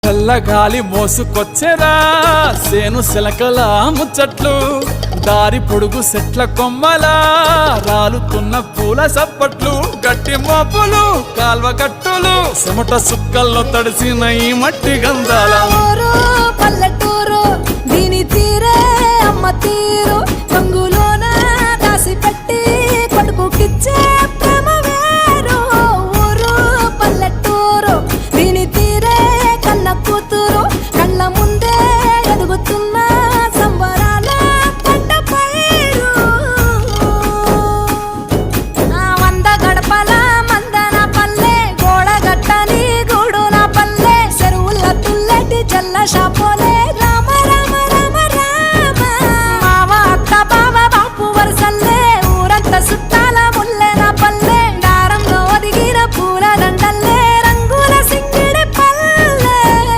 చల్లగాలి మోసుకొచ్చెరా సేను శిలకల ముచ్చట్లు దారి పొడుగు సెట్ల కొమ్మలా రాలుతున్న పూల సప్పట్లు గట్టి మోపులు కాల్వ గట్టులు చెమట సుక్కల్లో తడిసిన ఈ మట్టి గంధాల పల్లెటూరు దీని తీరే అమ్మ తీరు రంగులోన దాసి పెట్టి కొడుకుకిచ్చే ప్రేమ వేరు ఊరు పల్లెటూరు దీని తీరే కన్న కూతురు కళ్ళ ముందే ఎదుగుతున్న సంబరాల పంట పైరు వంద గడపల మందన పల్లె గోడ గట్టని గూడు నా పల్లె చెరువుల తుల్లటి జల్ల షాప్